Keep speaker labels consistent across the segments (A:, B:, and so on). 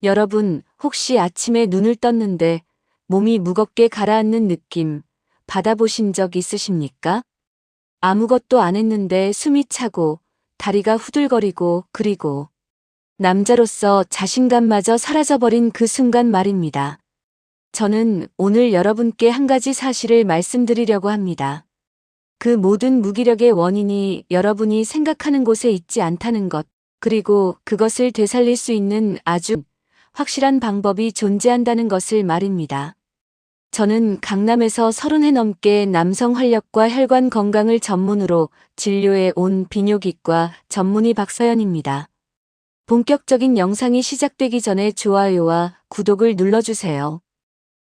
A: 여러분, 혹시 아침에 눈을 떴는데 몸이 무겁게 가라앉는 느낌 받아보신 적 있으십니까? 아무것도 안 했는데 숨이 차고 다리가 후들거리고 그리고 남자로서 자신감마저 사라져버린 그 순간 말입니다. 저는 오늘 여러분께 한 가지 사실을 말씀드리려고 합니다. 그 모든 무기력의 원인이 여러분이 생각하는 곳에 있지 않다는 것, 그리고 그것을 되살릴 수 있는 아주 확실한 방법이 존재한다는 것을 말입니다. 저는 강남에서 30해 넘게 남성 활력과 혈관 건강을 전문으로 진료해 온 비뇨기과 전문의 박서연입니다. 본격적인 영상이 시작되기 전에 좋아요와 구독을 눌러주세요.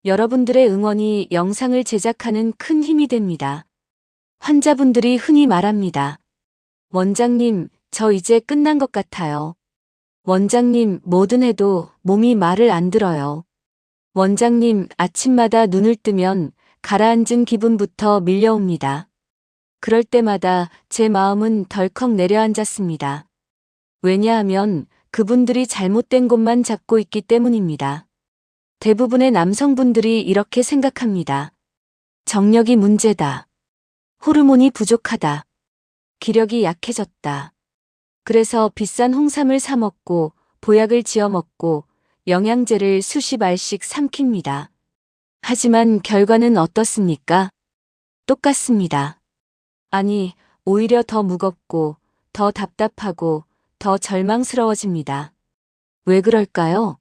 A: 여러분들의 응원이 영상을 제작하는 큰 힘이 됩니다. 환자분들이 흔히 말합니다. 원장님, 저 이제 끝난 것 같아요. 원장님, 뭐든 해도 몸이 말을 안 들어요. 원장님, 아침마다 눈을 뜨면 가라앉은 기분부터 밀려옵니다. 그럴 때마다 제 마음은 덜컥 내려앉았습니다. 왜냐하면 그분들이 잘못된 곳만 잡고 있기 때문입니다. 대부분의 남성분들이 이렇게 생각합니다. 정력이 문제다. 호르몬이 부족하다. 기력이 약해졌다. 그래서 비싼 홍삼을 사 먹고 보약을 지어 먹고 영양제를 수십 알씩 삼킵니다. 하지만 결과는 어떻습니까? 똑같습니다. 아니, 오히려 더 무겁고, 더 답답하고, 더 절망스러워집니다. 왜 그럴까요?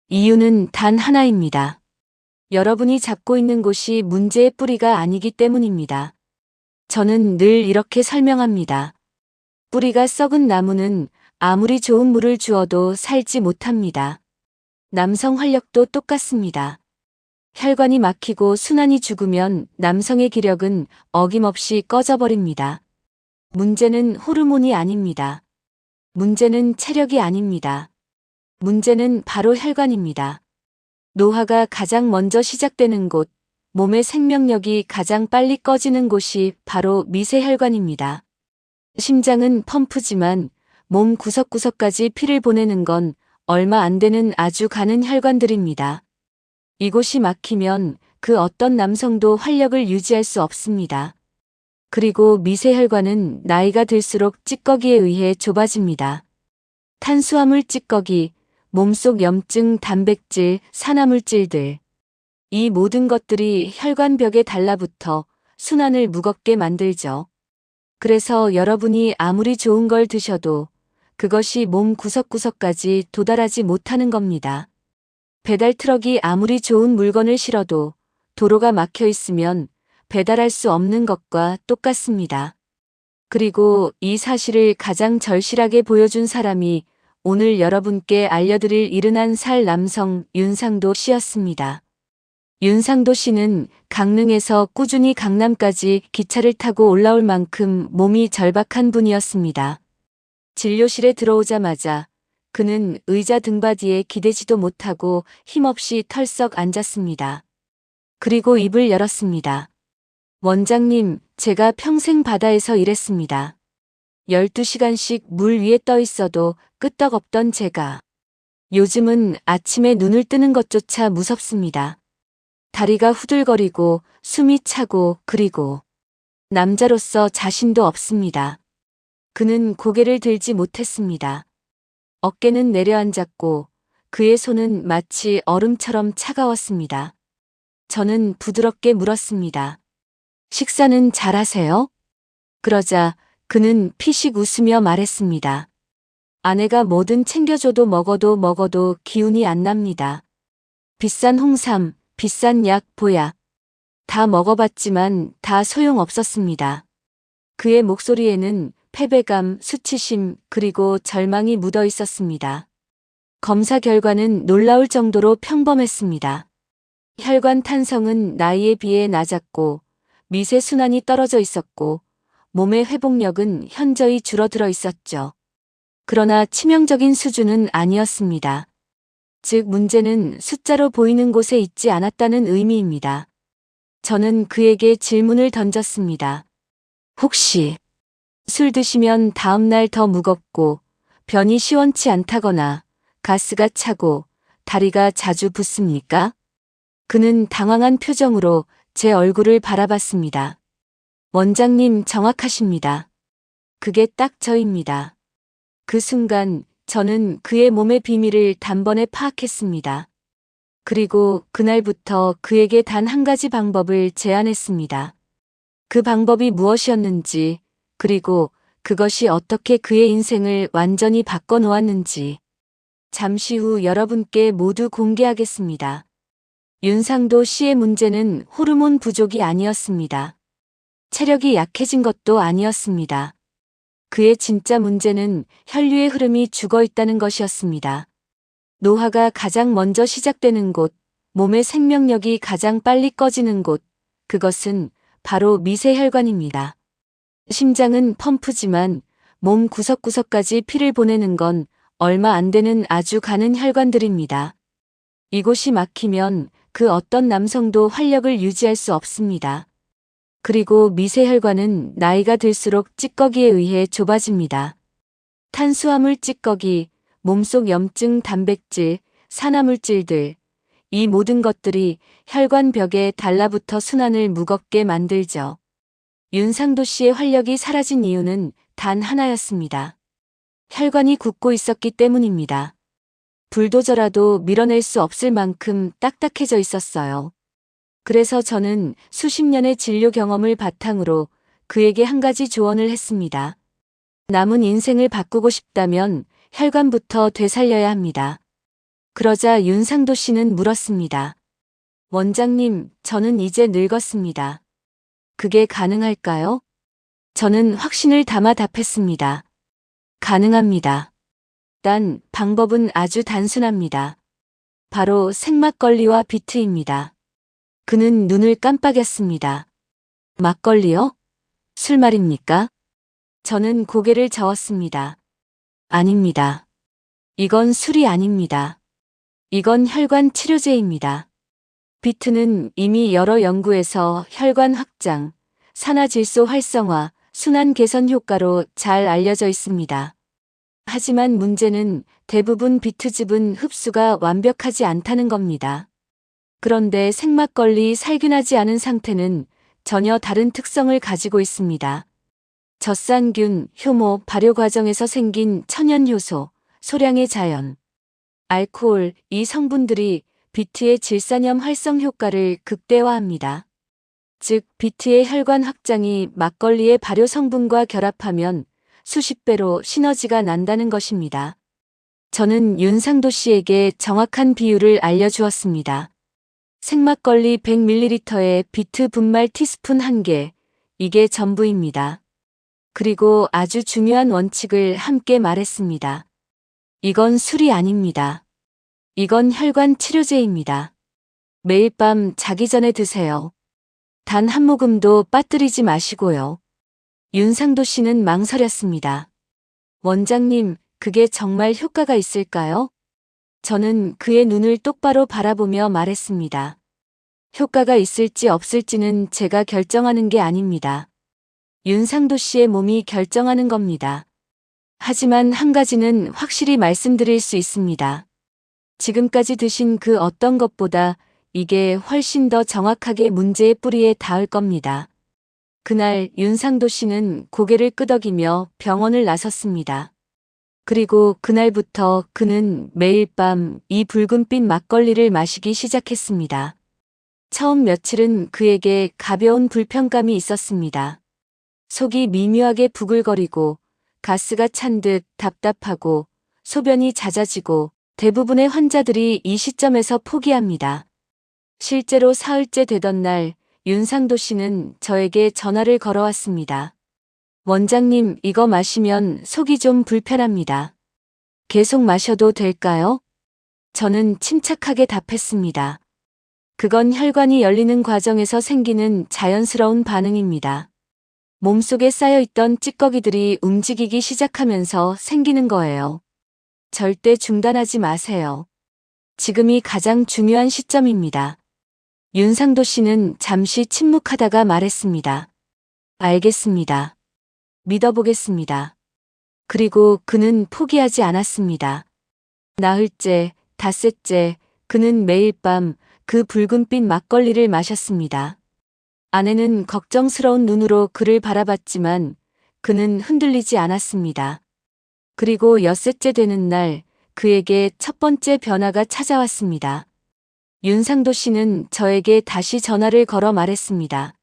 A: 이유는 단 하나입니다. 여러분이 잡고 있는 곳이 문제의 뿌리가 아니기 때문입니다. 저는 늘 이렇게 설명합니다. 뿌리가 썩은 나무는 아무리 좋은 물을 주어도 살지 못합니다. 남성 활력도 똑같습니다. 혈관이 막히고 순환이 죽으면 남성의 기력은 어김없이 꺼져버립니다. 문제는 호르몬이 아닙니다. 문제는 체력이 아닙니다. 문제는 바로 혈관입니다. 노화가 가장 먼저 시작되는 곳, 몸의 생명력이 가장 빨리 꺼지는 곳이 바로 미세혈관입니다. 심장은 펌프지만 몸 구석구석까지 피를 보내는 건 얼마 안 되는 아주 가는 혈관들입니다. 이곳이 막히면 그 어떤 남성도 활력을 유지할 수 없습니다. 그리고 미세혈관은 나이가 들수록 찌꺼기에 의해 좁아집니다. 탄수화물 찌꺼기, 몸속 염증, 단백질, 산화물질들. 이 모든 것들이 혈관벽에 달라붙어 순환을 무겁게 만들죠. 그래서 여러분이 아무리 좋은 걸 드셔도 그것이 몸 구석구석까지 도달하지 못하는 겁니다. 배달 트럭이 아무리 좋은 물건을 실어도 도로가 막혀 있으면 배달할 수 없는 것과 똑같습니다. 그리고 이 사실을 가장 절실하게 보여준 사람이 오늘 여러분께 알려드릴 71살 남성 윤상도 씨였습니다. 윤상도 씨는 강릉에서 꾸준히 강남까지 기차를 타고 올라올 만큼 몸이 절박한 분이었습니다. 진료실에 들어오자마자 그는 의자 등받이에 기대지도 못하고 힘없이 털썩 앉았습니다. 그리고 입을 열었습니다. 원장님, 제가 평생 바다에서 일했습니다. 12시간씩 물 위에 떠 있어도 끄떡없던 제가 요즘은 아침에 눈을 뜨는 것조차 무섭습니다. 다리가 후들거리고 숨이 차고 그리고 남자로서 자신도 없습니다. 그는 고개를 들지 못했습니다. 어깨는 내려앉았고 그의 손은 마치 얼음처럼 차가웠습니다. 저는 부드럽게 물었습니다. 식사는 잘하세요? 그러자 그는 피식 웃으며 말했습니다. 아내가 뭐든 챙겨줘도 먹어도 기운이 안 납니다. 비싼 홍삼, 비싼 약, 보약. 다 먹어봤지만 다 소용없었습니다. 그의 목소리에는 패배감, 수치심, 그리고 절망이 묻어 있었습니다. 검사 결과는 놀라울 정도로 평범했습니다. 혈관 탄성은 나이에 비해 낮았고 미세순환이 떨어져 있었고 몸의 회복력은 현저히 줄어들어 있었죠. 그러나 치명적인 수준은 아니었습니다. 즉 문제는 숫자로 보이는 곳에 있지 않았다는 의미입니다. 저는 그에게 질문을 던졌습니다. 혹시 술 드시면 다음날 더 무겁고 변이 시원치 않다거나 가스가 차고 다리가 자주 붓습니까? 그는 당황한 표정으로 제 얼굴을 바라봤습니다. 원장님 정확하십니다. 그게 딱 저입니다. 그 순간 저는 그의 몸의 비밀을 단번에 파악했습니다. 그리고 그날부터 그에게 단 한 가지 방법을 제안했습니다. 그 방법이 무엇이었는지, 그리고 그것이 어떻게 그의 인생을 완전히 바꿔놓았는지 잠시 후 여러분께 모두 공개하겠습니다. 윤상도 씨의 문제는 호르몬 부족이 아니었습니다. 체력이 약해진 것도 아니었습니다. 그의 진짜 문제는 혈류의 흐름이 죽어 있다는 것이었습니다. 노화가 가장 먼저 시작되는 곳, 몸의 생명력이 가장 빨리 꺼지는 곳, 그것은 바로 미세혈관입니다. 심장은 펌프지만 몸 구석구석까지 피를 보내는 건 얼마 안 되는 아주 가는 혈관들입니다. 이곳이 막히면 그 어떤 남성도 활력을 유지할 수 없습니다. 그리고 미세혈관은 나이가 들수록 찌꺼기에 의해 좁아집니다. 탄수화물 찌꺼기, 몸속 염증, 단백질, 산화물질들, 이 모든 것들이 혈관벽에 달라붙어 순환을 무겁게 만들죠. 윤상도 씨의 활력이 사라진 이유는 단 하나였습니다. 혈관이 굳고 있었기 때문입니다. 불도저라도 밀어낼 수 없을 만큼 딱딱해져 있었어요. 그래서 저는 수십 년의 진료 경험을 바탕으로 그에게 한 가지 조언을 했습니다. 남은 인생을 바꾸고 싶다면 혈관부터 되살려야 합니다. 그러자 윤상도 씨는 물었습니다. 원장님, 저는 이제 늙었습니다. 그게 가능할까요? 저는 확신을 담아 답했습니다. 가능합니다. 단 방법은 아주 단순합니다. 바로 생막걸리와 비트입니다. 그는 눈을 깜빡였습니다. 막걸리요? 술 말입니까? 저는 고개를 저었습니다. 아닙니다. 이건 술이 아닙니다. 이건 혈관 치료제입니다. 비트는 이미 여러 연구에서 혈관 확장, 산화질소 활성화, 순환 개선 효과로 잘 알려져 있습니다. 하지만 문제는 대부분 비트즙은 흡수가 완벽하지 않다는 겁니다. 그런데 생막걸리 살균하지 않은 상태는 전혀 다른 특성을 가지고 있습니다. 젖산균, 효모, 발효 과정에서 생긴 천연 효소, 소량의 자연, 알코올, 이 성분들이 비트의 질산염 활성 효과를 극대화합니다. 즉, 비트의 혈관 확장이 막걸리의 발효 성분과 결합하면 수십 배로 시너지가 난다는 것입니다. 저는 윤상도 씨에게 정확한 비율을 알려주었습니다. 생막걸리 100ml에 비트 분말 티스푼 1개, 이게 전부입니다. 그리고 아주 중요한 원칙을 함께 말했습니다. 이건 술이 아닙니다. 이건 혈관 치료제입니다. 매일 밤 자기 전에 드세요. 단 한 모금도 빠뜨리지 마시고요. 윤상도 씨는 망설였습니다. 원장님, 그게 정말 효과가 있을까요? 저는 그의 눈을 똑바로 바라보며 말했습니다. 효과가 있을지 없을지는 제가 결정하는 게 아닙니다. 윤상도 씨의 몸이 결정하는 겁니다. 하지만 한 가지는 확실히 말씀드릴 수 있습니다. 지금까지 드신 그 어떤 것보다 이게 훨씬 더 정확하게 문제의 뿌리에 닿을 겁니다. 그날 윤상도 씨는 고개를 끄덕이며 병원을 나섰습니다. 그리고 그날부터 그는 매일 밤 이 붉은빛 막걸리를 마시기 시작했습니다. 처음 며칠은 그에게 가벼운 불편감이 있었습니다. 속이 미묘하게 부글거리고 가스가 찬 듯 답답하고 소변이 잦아지고 대부분의 환자들이 이 시점에서 포기합니다. 실제로 사흘째 되던 날 윤상도 씨는 저에게 전화를 걸어왔습니다. 원장님, 이거 마시면 속이 좀 불편합니다. 계속 마셔도 될까요? 저는 침착하게 답했습니다. 그건 혈관이 열리는 과정에서 생기는 자연스러운 반응입니다. 몸속에 쌓여있던 찌꺼기들이 움직이기 시작하면서 생기는 거예요. 절대 중단하지 마세요. 지금이 가장 중요한 시점입니다. 윤상도 씨는 잠시 침묵하다가 말했습니다. 알겠습니다. 믿어보겠습니다. 그리고 그는 포기하지 않았습니다. 나흘째, 닷새째, 그는 매일 밤 그 붉은빛 막걸리를 마셨습니다. 아내는 걱정스러운 눈으로 그를 바라봤지만 그는 흔들리지 않았습니다. 그리고 엿새째 되는 날 그에게 첫 번째 변화가 찾아왔습니다. 윤상도 씨는 저에게 다시 전화를 걸어 말했습니다.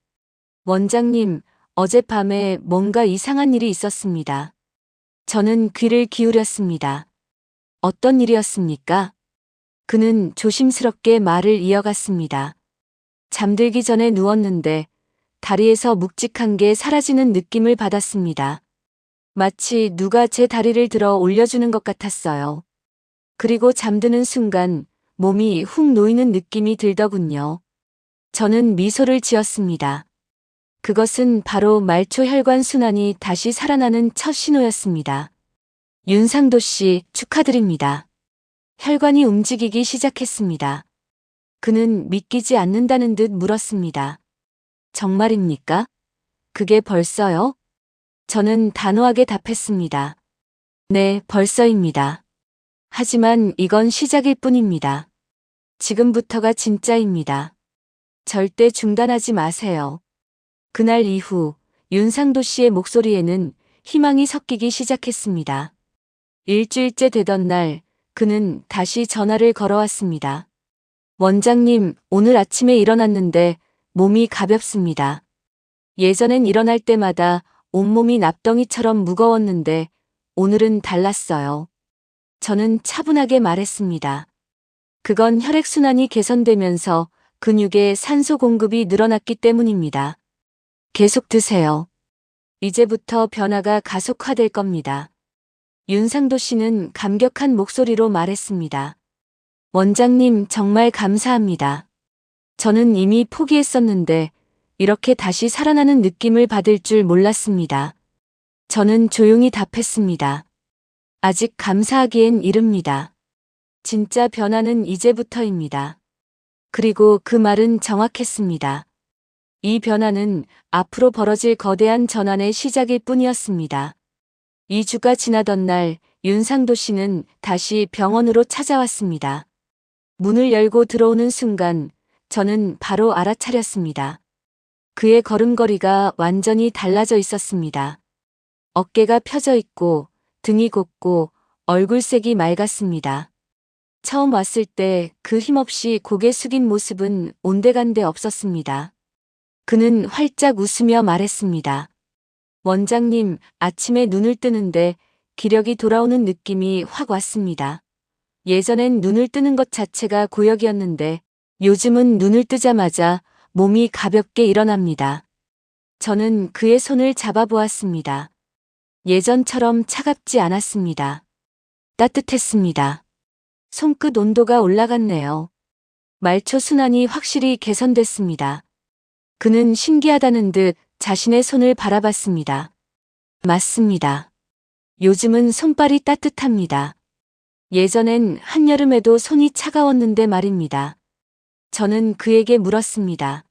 A: 원장님, 어젯밤에 뭔가 이상한 일이 있었습니다. 저는 귀를 기울였습니다. 어떤 일이었습니까? 그는 조심스럽게 말을 이어갔습니다. 잠들기 전에 누웠는데 다리에서 묵직한 게 사라지는 느낌을 받았습니다. 마치 누가 제 다리를 들어 올려주는 것 같았어요. 그리고 잠드는 순간 몸이 훅 놓이는 느낌이 들더군요. 저는 미소를 지었습니다. 그것은 바로 말초 혈관 순환이 다시 살아나는 첫 신호였습니다. 윤상도 씨, 축하드립니다. 혈관이 움직이기 시작했습니다. 그는 믿기지 않는다는 듯 물었습니다. 정말입니까? 그게 벌써요? 저는 단호하게 답했습니다. 네, 벌써입니다. 하지만 이건 시작일 뿐입니다. 지금부터가 진짜입니다. 절대 중단하지 마세요. 그날 이후 윤상도 씨의 목소리에는 희망이 섞이기 시작했습니다. 일주일째 되던 날 그는 다시 전화를 걸어왔습니다. 원장님, 오늘 아침에 일어났는데 몸이 가볍습니다. 예전엔 일어날 때마다 온몸이 납덩이처럼 무거웠는데 오늘은 달랐어요. 저는 차분하게 말했습니다. 그건 혈액순환이 개선되면서 근육에 산소 공급이 늘어났기 때문입니다. 계속 드세요. 이제부터 변화가 가속화될 겁니다. 윤상도 씨는 감격한 목소리로 말했습니다. 원장님, 정말 감사합니다. 저는 이미 포기했었는데 이렇게 다시 살아나는 느낌을 받을 줄 몰랐습니다. 저는 조용히 답했습니다. 아직 감사하기엔 이릅니다. 진짜 변화는 이제부터입니다. 그리고 그 말은 정확했습니다. 이 변화는 앞으로 벌어질 거대한 전환의 시작일 뿐이었습니다. 2주가 지나던 날 윤상도 씨는 다시 병원으로 찾아왔습니다. 문을 열고 들어오는 순간 저는 바로 알아차렸습니다. 그의 걸음걸이가 완전히 달라져 있었습니다. 어깨가 펴져 있고 등이 곧고 얼굴색이 맑았습니다. 처음 왔을 때 그 힘없이 고개 숙인 모습은 온데간데 없었습니다. 그는 활짝 웃으며 말했습니다. 원장님, 아침에 눈을 뜨는데 기력이 돌아오는 느낌이 확 왔습니다. 예전엔 눈을 뜨는 것 자체가 고역이었는데 요즘은 눈을 뜨자마자 몸이 가볍게 일어납니다. 저는 그의 손을 잡아보았습니다. 예전처럼 차갑지 않았습니다. 따뜻했습니다. 손끝 온도가 올라갔네요. 말초 순환이 확실히 개선됐습니다. 그는 신기하다는 듯 자신의 손을 바라봤습니다. 맞습니다. 요즘은 손발이 따뜻합니다. 예전엔 한여름에도 손이 차가웠는데 말입니다. 저는 그에게 물었습니다.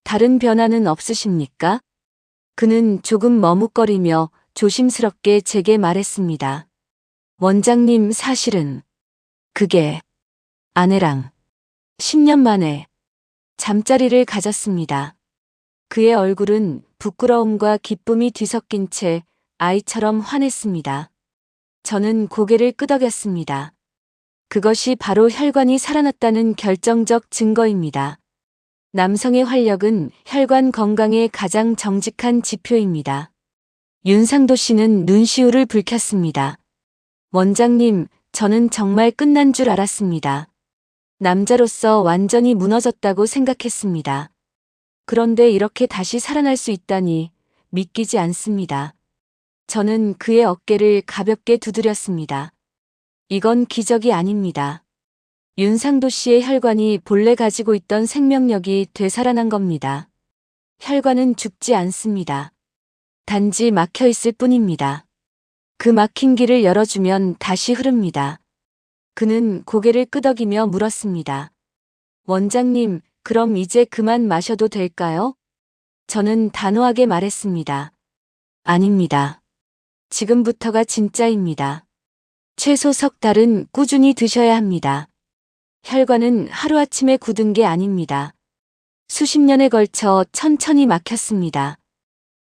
A: 다른 변화는 없으십니까? 그는 조금 머뭇거리며 조심스럽게 제게 말했습니다. 원장님, 사실은 그게 아내랑 10년 만에 잠자리를 가졌습니다. 그의 얼굴은 부끄러움과 기쁨이 뒤섞인 채 아이처럼 환했습니다. 저는 고개를 끄덕였습니다. 그것이 바로 혈관이 살아났다는 결정적 증거입니다. 남성의 활력은 혈관 건강의 가장 정직한 지표입니다. 윤상도 씨는 눈시울을 붉혔습니다. 원장님, 저는 정말 끝난 줄 알았습니다. 남자로서 완전히 무너졌다고 생각했습니다. 그런데 이렇게 다시 살아날 수 있다니 믿기지 않습니다. 저는 그의 어깨를 가볍게 두드렸습니다. 이건 기적이 아닙니다. 윤상도 씨의 혈관이 본래 가지고 있던 생명력이 되살아난 겁니다. 혈관은 죽지 않습니다. 단지 막혀 있을 뿐입니다. 그 막힌 길을 열어주면 다시 흐릅니다. 그는 고개를 끄덕이며 물었습니다. 원장님, 그럼 이제 그만 마셔도 될까요? 저는 단호하게 말했습니다. 아닙니다. 지금부터가 진짜입니다. 최소 석 달은 꾸준히 드셔야 합니다. 혈관은 하루아침에 굳은 게 아닙니다. 수십 년에 걸쳐 천천히 막혔습니다.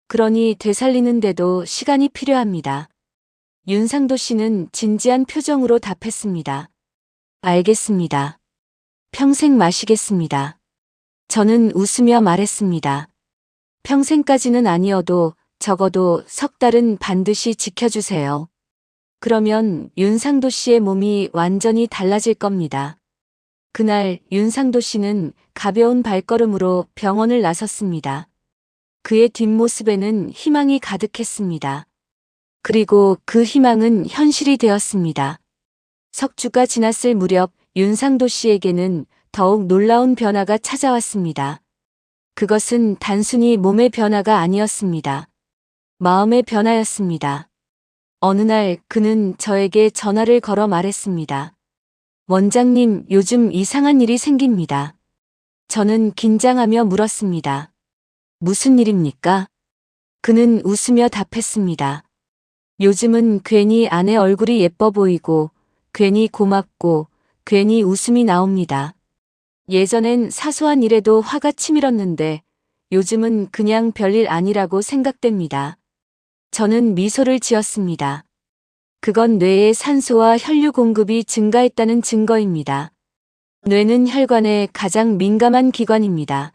A: 그러니 되살리는데도 시간이 필요합니다. 윤상도 씨는 진지한 표정으로 답했습니다. 알겠습니다. 평생 마시겠습니다. 저는 웃으며 말했습니다. 평생까지는 아니어도 적어도 석 달은 반드시 지켜주세요. 그러면 윤상도 씨의 몸이 완전히 달라질 겁니다. 그날 윤상도 씨는 가벼운 발걸음으로 병원을 나섰습니다. 그의 뒷모습에는 희망이 가득했습니다. 그리고 그 희망은 현실이 되었습니다. 석 주가 지났을 무렵 윤상도 씨에게는 더욱 놀라운 변화가 찾아왔습니다. 그것은 단순히 몸의 변화가 아니었습니다. 마음의 변화였습니다. 어느 날 그는 저에게 전화를 걸어 말했습니다. 원장님, 요즘 이상한 일이 생깁니다. 저는 긴장하며 물었습니다. 무슨 일입니까? 그는 웃으며 답했습니다. 요즘은 괜히 아내 얼굴이 예뻐 보이고, 괜히 고맙고, 괜히 웃음이 나옵니다. 예전엔 사소한 일에도 화가 치밀었는데, 요즘은 그냥 별일 아니라고 생각됩니다. 저는 미소를 지었습니다. 그건 뇌의 산소와 혈류 공급이 증가했다는 증거입니다. 뇌는 혈관의 가장 민감한 기관입니다.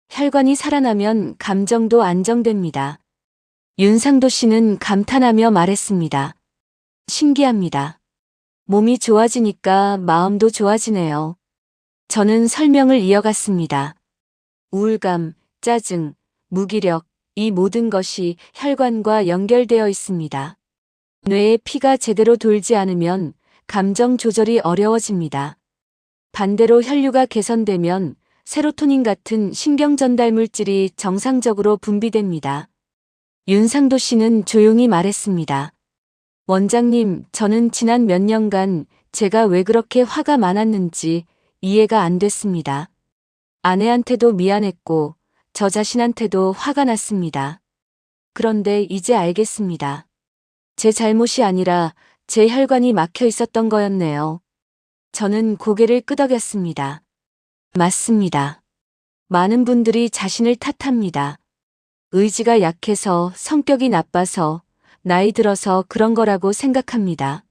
A: 혈관이 살아나면 감정도 안정됩니다. 윤상도 씨는 감탄하며 말했습니다. 신기합니다. 몸이 좋아지니까 마음도 좋아지네요. 저는 설명을 이어갔습니다. 우울감, 짜증, 무기력, 이 모든 것이 혈관과 연결되어 있습니다. 뇌에 피가 제대로 돌지 않으면 감정 조절이 어려워집니다. 반대로 혈류가 개선되면 세로토닌 같은 신경 전달 물질이 정상적으로 분비됩니다. 윤상도 씨는 조용히 말했습니다. 원장님, 저는 지난 몇 년간 제가 왜 그렇게 화가 많았는지 이해가 안 됐습니다. 아내한테도 미안했고 저 자신한테도 화가 났습니다. 그런데 이제 알겠습니다. 제 잘못이 아니라 제 혈관이 막혀 있었던 거였네요. 저는 고개를 끄덕였습니다. 맞습니다. 많은 분들이 자신을 탓합니다. 의지가 약해서, 성격이 나빠서, 나이 들어서 그런 거라고 생각합니다.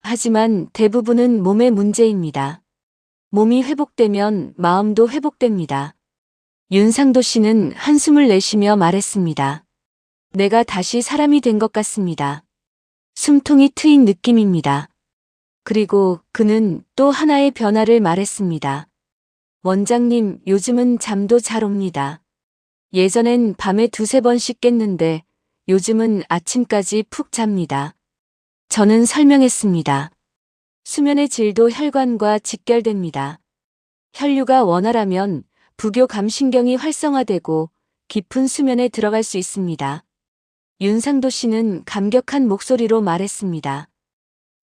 A: 하지만 대부분은 몸의 문제입니다. 몸이 회복되면 마음도 회복됩니다. 윤상도 씨는 한숨을 내쉬며 말했습니다. 내가 다시 사람이 된 것 같습니다. 숨통이 트인 느낌입니다. 그리고 그는 또 하나의 변화를 말했습니다. 원장님, 요즘은 잠도 잘 옵니다. 예전엔 밤에 두세 번씩 깼는데 요즘은 아침까지 푹 잡니다. 저는 설명했습니다. 수면의 질도 혈관과 직결됩니다. 혈류가 원활하면 부교감신경이 활성화되고 깊은 수면에 들어갈 수 있습니다. 윤상도 씨는 감격한 목소리로 말했습니다.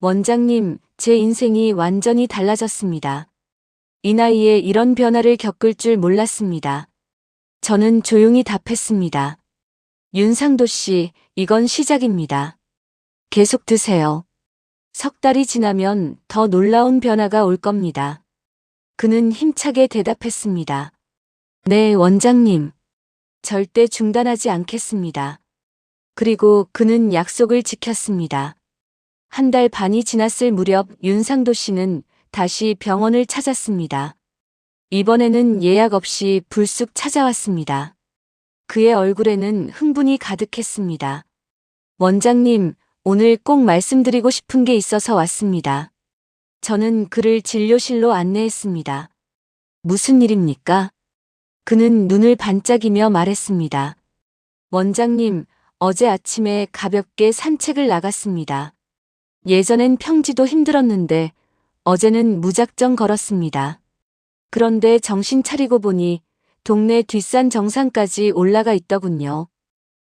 A: 원장님, 제 인생이 완전히 달라졌습니다. 이 나이에 이런 변화를 겪을 줄 몰랐습니다. 저는 조용히 답했습니다. 윤상도 씨, 이건 시작입니다. 계속 드세요. 석 달이 지나면 더 놀라운 변화가 올 겁니다. 그는 힘차게 대답했습니다. 네, 원장님. 절대 중단하지 않겠습니다. 그리고 그는 약속을 지켰습니다. 한 달 반이 지났을 무렵 윤상도 씨는 다시 병원을 찾았습니다. 이번에는 예약 없이 불쑥 찾아왔습니다. 그의 얼굴에는 흥분이 가득했습니다. 원장님, 오늘 꼭 말씀드리고 싶은 게 있어서 왔습니다. 저는 그를 진료실로 안내했습니다. 무슨 일입니까? 그는 눈을 반짝이며 말했습니다. 원장님, 어제 아침에 가볍게 산책을 나갔습니다. 예전엔 평지도 힘들었는데 어제는 무작정 걸었습니다. 그런데 정신 차리고 보니 동네 뒷산 정상까지 올라가 있더군요.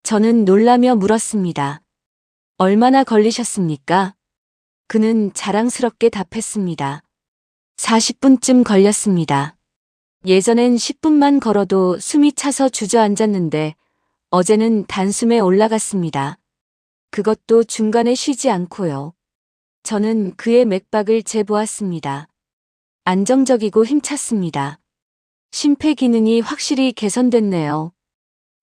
A: 저는 놀라며 물었습니다. 얼마나 걸리셨습니까? 그는 자랑스럽게 답했습니다. 40분쯤 걸렸습니다. 예전엔 10분만 걸어도 숨이 차서 주저앉았는데 어제는 단숨에 올라갔습니다. 그것도 중간에 쉬지 않고요. 저는 그의 맥박을 재보았습니다. 안정적이고 힘찼습니다. 심폐 기능이 확실히 개선됐네요.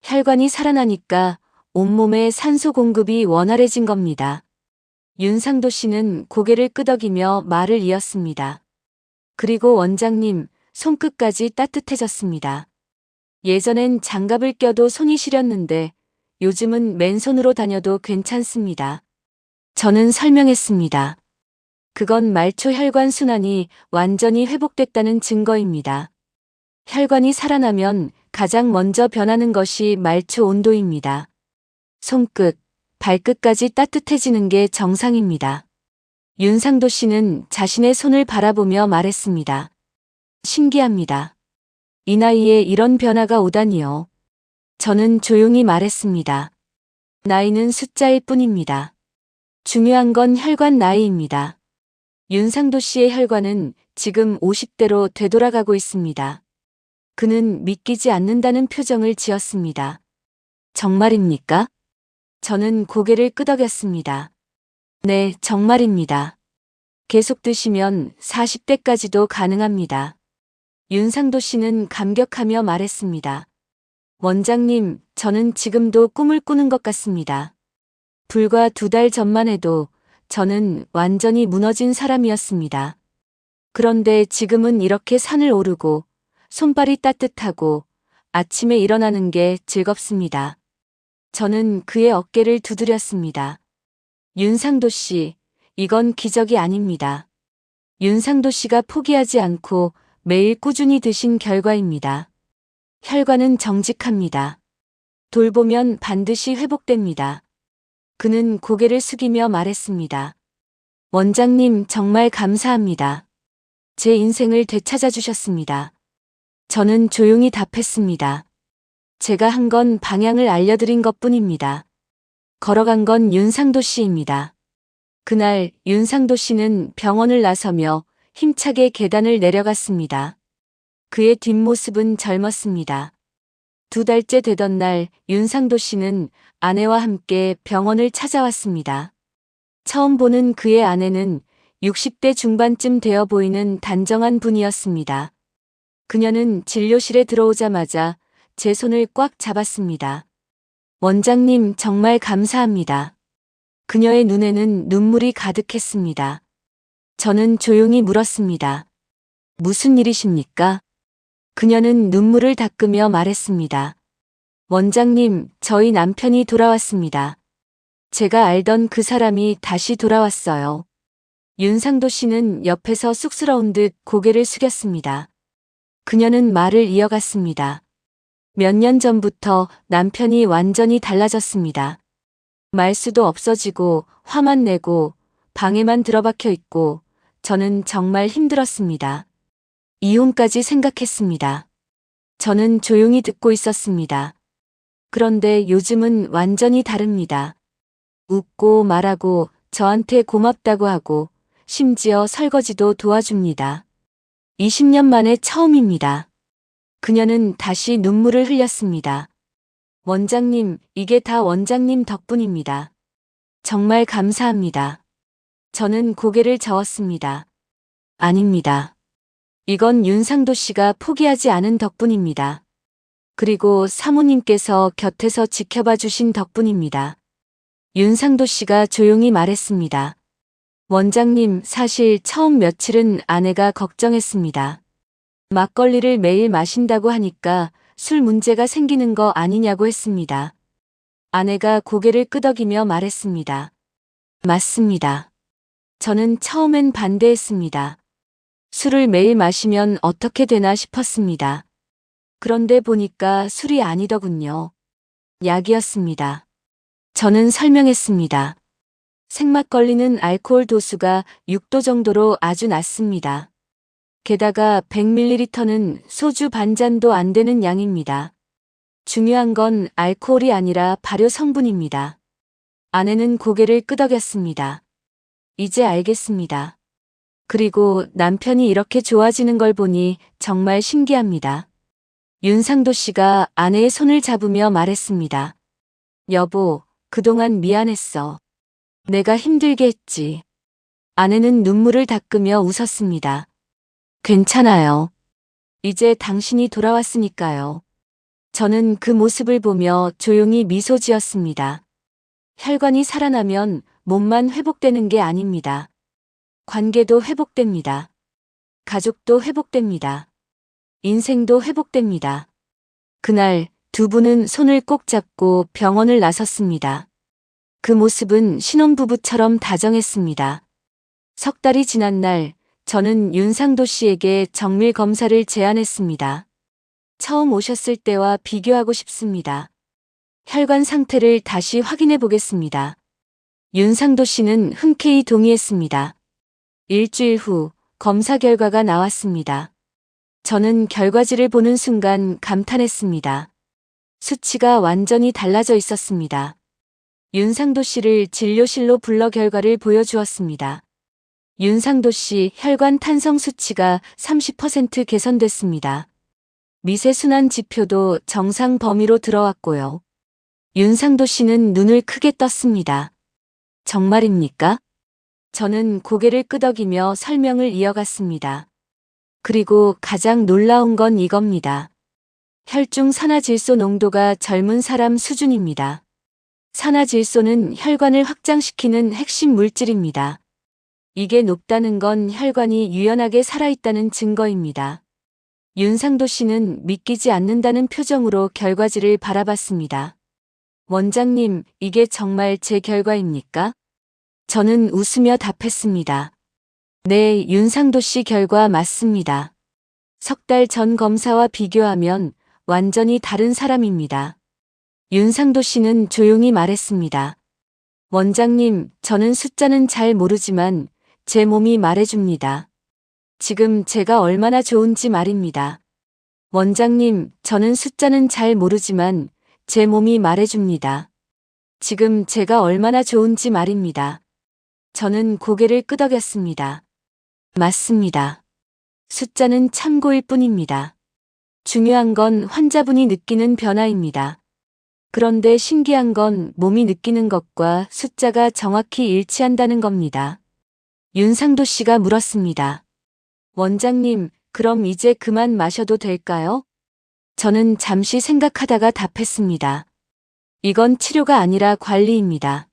A: 혈관이 살아나니까 온몸에 산소 공급이 원활해진 겁니다. 윤상도 씨는 고개를 끄덕이며 말을 이었습니다. 그리고 원장님, 손끝까지 따뜻해졌습니다. 예전엔 장갑을 껴도 손이 시렸는데 요즘은 맨손으로 다녀도 괜찮습니다. 저는 설명했습니다. 그건 말초 혈관 순환이 완전히 회복됐다는 증거입니다. 혈관이 살아나면 가장 먼저 변하는 것이 말초 온도입니다. 손끝, 발끝까지 따뜻해지는 게 정상입니다. 윤상도 씨는 자신의 손을 바라보며 말했습니다. 신기합니다. 이 나이에 이런 변화가 오다니요. 저는 조용히 말했습니다. 나이는 숫자일 뿐입니다. 중요한 건 혈관 나이입니다. 윤상도 씨의 혈관은 지금 50대로 되돌아가고 있습니다. 그는 믿기지 않는다는 표정을 지었습니다. 정말입니까? 저는 고개를 끄덕였습니다. 네, 정말입니다. 계속 드시면 40대까지도 가능합니다. 윤상도 씨는 감격하며 말했습니다. 원장님, 저는 지금도 꿈을 꾸는 것 같습니다. 불과 2달 전만 해도 저는 완전히 무너진 사람이었습니다. 그런데 지금은 이렇게 산을 오르고 손발이 따뜻하고 아침에 일어나는 게 즐겁습니다. 저는 그의 어깨를 두드렸습니다. 윤상도 씨, 이건 기적이 아닙니다. 윤상도 씨가 포기하지 않고 매일 꾸준히 드신 결과입니다. 혈관은 정직합니다. 돌보면 반드시 회복됩니다. 그는 고개를 숙이며 말했습니다. 원장님, 정말 감사합니다. 제 인생을 되찾아 주셨습니다. 저는 조용히 답했습니다. 제가 한 건 방향을 알려드린 것뿐입니다. 걸어간 건 윤상도 씨입니다. 그날 윤상도 씨는 병원을 나서며 힘차게 계단을 내려갔습니다. 그의 뒷모습은 젊었습니다. 2달째 되던 날 윤상도 씨는 아내와 함께 병원을 찾아왔습니다. 처음 보는 그의 아내는 60대 중반쯤 되어 보이는 단정한 분이었습니다. 그녀는 진료실에 들어오자마자 제 손을 꽉 잡았습니다. 원장님, 정말 감사합니다. 그녀의 눈에는 눈물이 가득했습니다. 저는 조용히 물었습니다. 무슨 일이십니까? 그녀는 눈물을 닦으며 말했습니다. 원장님, 저희 남편이 돌아왔습니다. 제가 알던 그 사람이 다시 돌아왔어요. 윤상도 씨는 옆에서 쑥스러운 듯 고개를 숙였습니다. 그녀는 말을 이어갔습니다. 몇 년 전부터 남편이 완전히 달라졌습니다. 말수도 없어지고 화만 내고 방에만 들어박혀 있고 저는 정말 힘들었습니다. 이혼까지 생각했습니다. 저는 조용히 듣고 있었습니다. 그런데 요즘은 완전히 다릅니다. 웃고 말하고 저한테 고맙다고 하고 심지어 설거지도 도와줍니다. 20년 만에 처음입니다. 그녀는 다시 눈물을 흘렸습니다. 원장님, 이게 다 원장님 덕분입니다. 정말 감사합니다. 저는 고개를 저었습니다. 아닙니다. 이건 윤상도 씨가 포기하지 않은 덕분입니다. 그리고 사모님께서 곁에서 지켜봐 주신 덕분입니다. 윤상도 씨가 조용히 말했습니다. 원장님, 사실 처음 며칠은 아내가 걱정했습니다. 막걸리를 매일 마신다고 하니까 술 문제가 생기는 거 아니냐고 했습니다. 아내가 고개를 끄덕이며 말했습니다. 맞습니다. 저는 처음엔 반대했습니다. 술을 매일 마시면 어떻게 되나 싶었습니다. 그런데 보니까 술이 아니더군요. 약이었습니다. 저는 설명했습니다. 생막걸리는 알코올 도수가 6도 정도로 아주 낮습니다. 게다가 100ml는 소주 반잔도 안 되는 양입니다. 중요한 건 알코올이 아니라 발효 성분입니다. 아내는 고개를 끄덕였습니다. 이제 알겠습니다. 그리고 남편이 이렇게 좋아지는 걸 보니 정말 신기합니다. 윤상도 씨가 아내의 손을 잡으며 말했습니다. 여보, 그동안 미안했어. 내가 힘들게 했지. 아내는 눈물을 닦으며 웃었습니다. 괜찮아요. 이제 당신이 돌아왔으니까요. 저는 그 모습을 보며 조용히 미소 지었습니다. 혈관이 살아나면 몸만 회복되는 게 아닙니다. 관계도 회복됩니다. 가족도 회복됩니다. 인생도 회복됩니다. 그날 두 분은 손을 꼭 잡고 병원을 나섰습니다. 그 모습은 신혼부부처럼 다정했습니다. 석 달이 지난 날, 저는 윤상도 씨에게 정밀 검사를 제안했습니다. 처음 오셨을 때와 비교하고 싶습니다. 혈관 상태를 다시 확인해 보겠습니다. 윤상도 씨는 흔쾌히 동의했습니다. 일주일 후 검사 결과가 나왔습니다. 저는 결과지를 보는 순간 감탄했습니다. 수치가 완전히 달라져 있었습니다. 윤상도 씨를 진료실로 불러 결과를 보여주었습니다. 윤상도 씨 혈관 탄성 수치가 30% 개선됐습니다. 미세순환 지표도 정상 범위로 들어왔고요. 윤상도 씨는 눈을 크게 떴습니다. 정말입니까? 저는 고개를 끄덕이며 설명을 이어갔습니다. 그리고 가장 놀라운 건 이겁니다. 혈중 산화질소 농도가 젊은 사람 수준입니다. 산화질소는 혈관을 확장시키는 핵심 물질입니다. 이게 높다는 건 혈관이 유연하게 살아있다는 증거입니다. 윤상도 씨는 믿기지 않는다는 표정으로 결과지를 바라봤습니다. 원장님, 이게 정말 제 결과입니까? 저는 웃으며 답했습니다. 네, 윤상도 씨 결과 맞습니다. 석 달 전 검사와 비교하면 완전히 다른 사람입니다. 윤상도 씨는 조용히 말했습니다. 원장님, 저는 숫자는 잘 모르지만 제 몸이 말해줍니다. 지금 제가 얼마나 좋은지 말입니다. 원장님, 저는 숫자는 잘 모르지만 제 몸이 말해줍니다. 지금 제가 얼마나 좋은지 말입니다. 저는 고개를 끄덕였습니다. 맞습니다. 숫자는 참고일 뿐입니다. 중요한 건 환자분이 느끼는 변화입니다. 그런데 신기한 건 몸이 느끼는 것과 숫자가 정확히 일치한다는 겁니다. 윤상도 씨가 물었습니다. 원장님, 그럼 이제 그만 마셔도 될까요? 저는 잠시 생각하다가 답했습니다. 이건 치료가 아니라 관리입니다.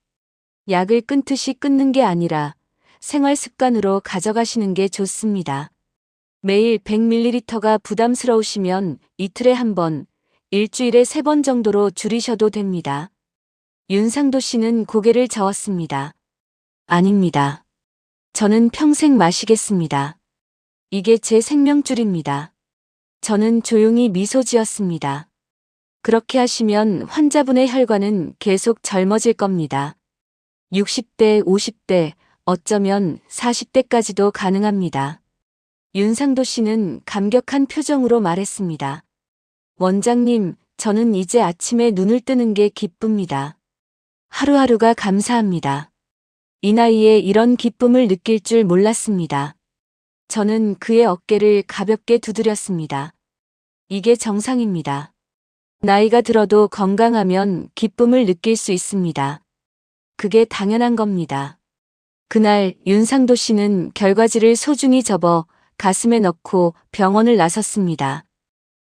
A: 약을 끊듯이 끊는 게 아니라 생활 습관으로 가져가시는 게 좋습니다. 매일 100ml가 부담스러우시면 이틀에 한 번, 일주일에 3번 정도로 줄이셔도 됩니다. 윤상도 씨는 고개를 저었습니다. 아닙니다. 저는 평생 마시겠습니다. 이게 제 생명줄입니다. 저는 조용히 미소 지었습니다. 그렇게 하시면 환자분의 혈관은 계속 젊어질 겁니다. 60대, 50대, 어쩌면 40대까지도 가능합니다. 윤상도 씨는 감격한 표정으로 말했습니다. 원장님, 저는 이제 아침에 눈을 뜨는 게 기쁩니다. 하루하루가 감사합니다. 이 나이에 이런 기쁨을 느낄 줄 몰랐습니다. 저는 그의 어깨를 가볍게 두드렸습니다. 이게 정상입니다. 나이가 들어도 건강하면 기쁨을 느낄 수 있습니다. 그게 당연한 겁니다. 그날 윤상도 씨는 결과지를 소중히 접어 가슴에 넣고 병원을 나섰습니다.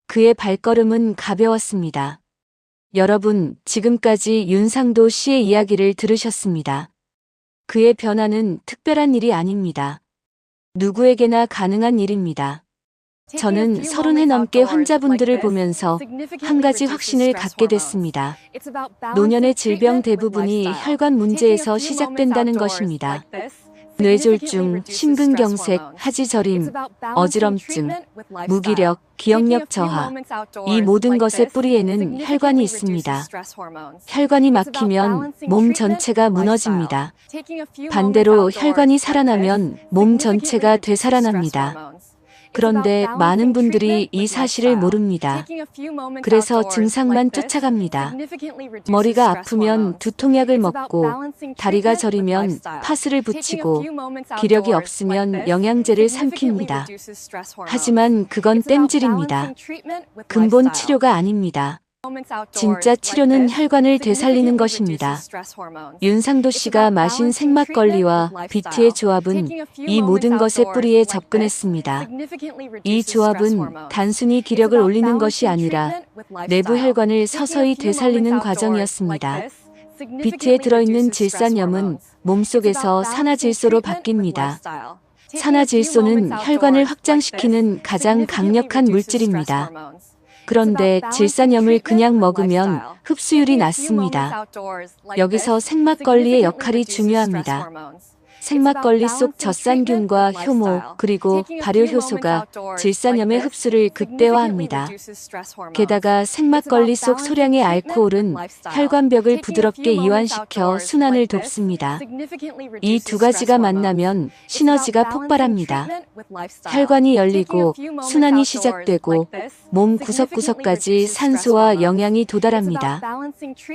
A: 그의 발걸음은 가벼웠습니다. 여러분, 지금까지 윤상도 씨의 이야기를 들으셨습니다. 그의 변화는 특별한 일이 아닙니다. 누구에게나 가능한 일입니다. 저는 30해 넘게 환자분들을 보면서 한 가지 확신을 갖게 됐습니다. 노년의 질병 대부분이 혈관 문제에서 시작된다는 것입니다. 뇌졸중, 심근경색, 하지저림, 어지럼증, 무기력, 기억력 저하, 이 모든 것의 뿌리에는 혈관이 있습니다. 혈관이 막히면 몸 전체가 무너집니다. 반대로 혈관이 살아나면 몸 전체가 되살아납니다. 그런데 많은 분들이 이 사실을 모릅니다. 그래서 증상만 쫓아갑니다. 머리가 아프면 두통약을 먹고, 다리가 저리면 파스를 붙이고, 기력이 없으면 영양제를 삼킵니다. 하지만 그건 땜질입니다. 근본 치료가 아닙니다. 진짜 치료는 혈관을 되살리는 것입니다. 윤상도 씨가 마신 생막걸리와 비트의 조합은 이 모든 것의 뿌리에 접근했습니다. 이 조합은 단순히 기력을 올리는 것이 아니라 내부 혈관을 서서히 되살리는 과정이었습니다. 비트에 들어있는 질산염은 몸속에서 산화질소로 바뀝니다. 산화질소는 혈관을 확장시키는 가장 강력한 물질입니다. 그런데 질산염을 그냥 먹으면 흡수율이 낮습니다. 여기서 생막걸리의 역할이 중요합니다. 생막걸리 속 젖산균과 효모 그리고 발효효소가 질산염의 흡수를 극대화합니다. 게다가 생막걸리 속 소량의 알코올은 혈관벽을 부드럽게 이완시켜 순환을 돕습니다. 이 두 가지가 만나면 시너지가 폭발합니다. 혈관이 열리고 순환이 시작되고 몸 구석구석까지 산소와 영양이 도달합니다.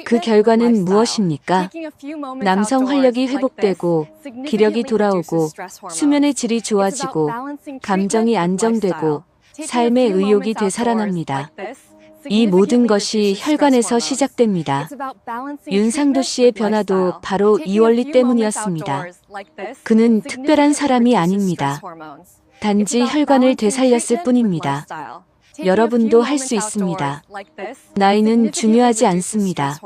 A: 그 결과는 무엇입니까? 남성 활력이 회복되고 기력이 돌아오고 수면의 질이 좋아지고 감정이 안정되고 삶의 의욕이 되살아납니다. 이 모든 것이 혈관에서 시작됩니다. 윤상도 씨의 변화도 바로 이 원리 때문이었습니다. 그는 특별한 사람이 아닙니다. 단지 혈관을 되살렸을 뿐입니다. 여러분도 할 수 있습니다. 나이는 중요하지 않습니다.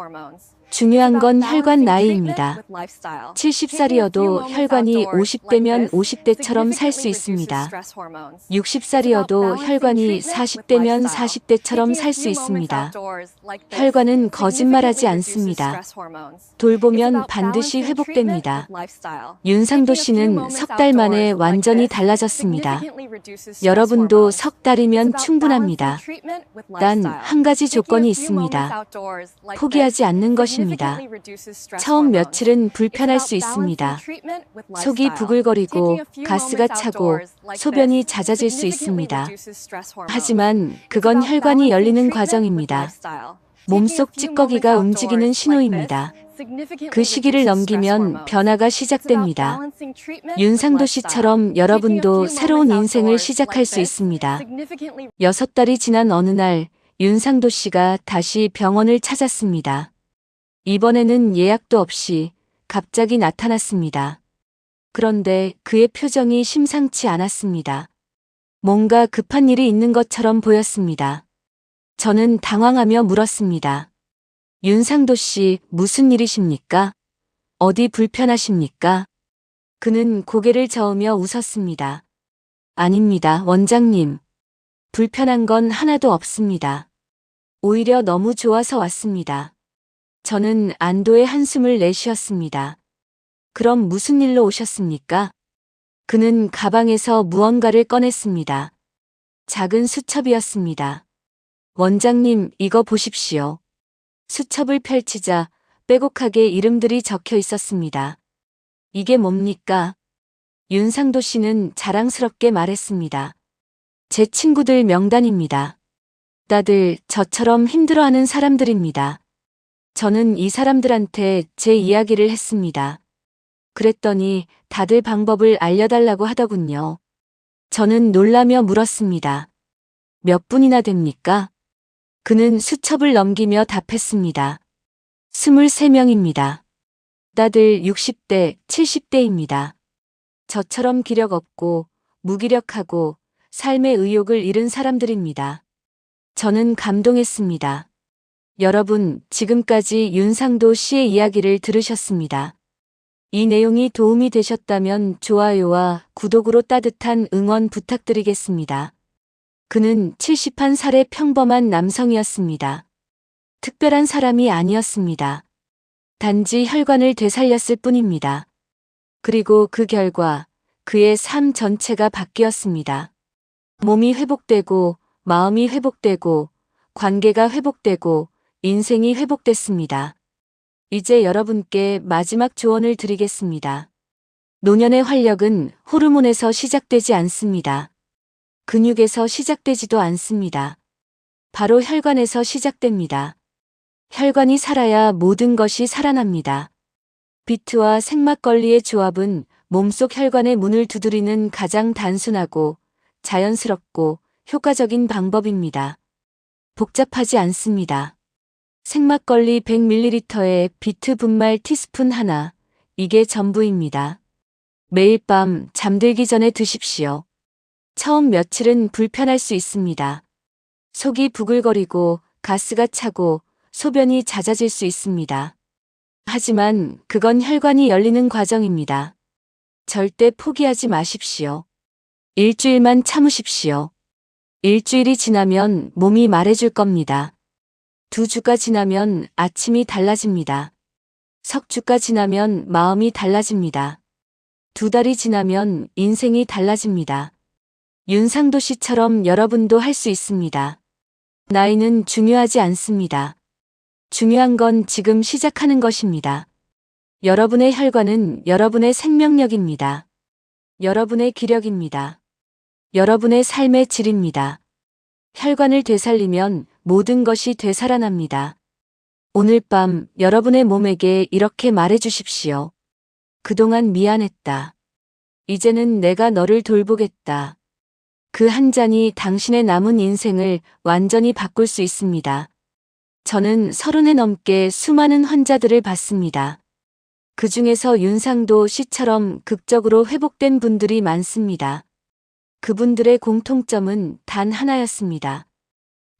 A: 중요한 건 혈관 나이입니다. 70살이어도 혈관이 50대면 50대처럼 살 수 있습니다. 60살이어도 혈관이 40대면 40대처럼 살 수 있습니다. 혈관은 거짓말하지 않습니다. 돌보면 반드시 회복됩니다. 윤상도 씨는 석 달 만에 완전히 달라졌습니다. 여러분도 석 달이면 충분합니다. 단 한 가지 조건이 있습니다. 포기하지 않는 것입니다. 처음 며칠은 불편할 수 있습니다. 속이 부글거리고 가스가 차고 소변이 잦아질 수 있습니다. 하지만 그건 혈관이 열리는 과정입니다. 몸속 찌꺼기가 움직이는 신호입니다. 그 시기를 넘기면 변화가 시작됩니다. 윤상도 씨처럼 여러분도 새로운 인생을 시작할 수 있습니다. 6달이 지난 어느 날 윤상도 씨가 다시 병원을 찾았습니다. 이번에는 예약도 없이 갑자기 나타났습니다. 그런데 그의 표정이 심상치 않았습니다. 뭔가 급한 일이 있는 것처럼 보였습니다. 저는 당황하며 물었습니다. 윤상도 씨, 무슨 일이십니까? 어디 불편하십니까? 그는 고개를 저으며 웃었습니다. 아닙니다, 원장님. 불편한 건 하나도 없습니다. 오히려 너무 좋아서 왔습니다. 저는 안도의 한숨을 내쉬었습니다. 그럼 무슨 일로 오셨습니까? 그는 가방에서 무언가를 꺼냈습니다. 작은 수첩이었습니다. 원장님, 이거 보십시오. 수첩을 펼치자 빼곡하게 이름들이 적혀 있었습니다. 이게 뭡니까? 윤상도 씨는 자랑스럽게 말했습니다. 제 친구들 명단입니다. 다들 저처럼 힘들어하는 사람들입니다. 저는 이 사람들한테 제 이야기를 했습니다. 그랬더니 다들 방법을 알려달라고 하더군요. 저는 놀라며 물었습니다. 몇 분이나 됩니까? 그는 수첩을 넘기며 답했습니다. 23명입니다. 다들 60대, 70대입니다. 저처럼 기력 없고 무기력하고 삶의 의욕을 잃은 사람들입니다. 저는 감동했습니다. 여러분, 지금까지 윤상도 씨의 이야기를 들으셨습니다. 이 내용이 도움이 되셨다면 좋아요와 구독으로 따뜻한 응원 부탁드리겠습니다. 그는 71살의 평범한 남성이었습니다. 특별한 사람이 아니었습니다. 단지 혈관을 되살렸을 뿐입니다. 그리고 그 결과 그의 삶 전체가 바뀌었습니다. 몸이 회복되고 마음이 회복되고 관계가 회복되고 인생이 회복됐습니다. 이제 여러분께 마지막 조언을 드리겠습니다. 노년의 활력은 호르몬에서 시작되지 않습니다. 근육에서 시작되지도 않습니다. 바로 혈관에서 시작됩니다. 혈관이 살아야 모든 것이 살아납니다. 비트와 생막걸리의 조합은 몸속 혈관의 문을 두드리는 가장 단순하고 자연스럽고 효과적인 방법입니다. 복잡하지 않습니다. 생막걸리 100ml에 비트 분말 티스푼 하나. 이게 전부입니다. 매일 밤 잠들기 전에 드십시오. 처음 며칠은 불편할 수 있습니다. 속이 부글거리고 가스가 차고 소변이 잦아질 수 있습니다. 하지만 그건 혈관이 열리는 과정입니다. 절대 포기하지 마십시오. 일주일만 참으십시오. 일주일이 지나면 몸이 말해줄 겁니다. 2주가 지나면 아침이 달라집니다. 석 주가 지나면 마음이 달라집니다. 2달이 지나면 인생이 달라집니다. 윤상도 씨처럼 여러분도 할 수 있습니다. 나이는 중요하지 않습니다. 중요한 건 지금 시작하는 것입니다. 여러분의 혈관은 여러분의 생명력입니다. 여러분의 기력입니다. 여러분의 삶의 질입니다. 혈관을 되살리면 모든 것이 되살아납니다. 오늘 밤 여러분의 몸에게 이렇게 말해 주십시오. 그동안 미안했다. 이제는 내가 너를 돌보겠다. 그 한 잔이 당신의 남은 인생을 완전히 바꿀 수 있습니다. 저는 30회 넘게 수많은 환자들을 봤습니다. 그 중에서 윤상도 씨처럼 극적으로 회복된 분들이 많습니다. 그분들의 공통점은 단 하나였습니다.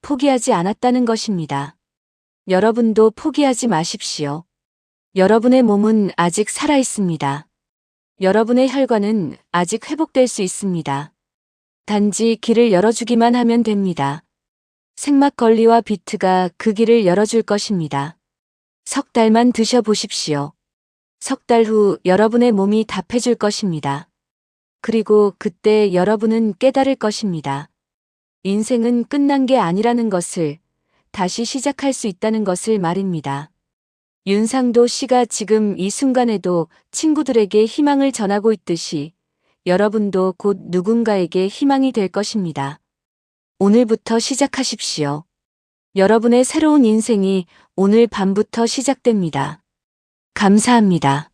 A: 포기하지 않았다는 것입니다. 여러분도 포기하지 마십시오. 여러분의 몸은 아직 살아 있습니다. 여러분의 혈관은 아직 회복될 수 있습니다. 단지 길을 열어주기만 하면 됩니다. 생막걸리와 비트가 그 길을 열어줄 것입니다. 석 달만 드셔보십시오. 석 달 후 여러분의 몸이 답해줄 것입니다. 그리고 그때 여러분은 깨달을 것입니다. 인생은 끝난 게 아니라는 것을, 다시 시작할 수 있다는 것을 말입니다. 윤상도 씨가 지금 이 순간에도 친구들에게 희망을 전하고 있듯이 여러분도 곧 누군가에게 희망이 될 것입니다. 오늘부터 시작하십시오. 여러분의 새로운 인생이 오늘 밤부터 시작됩니다. 감사합니다.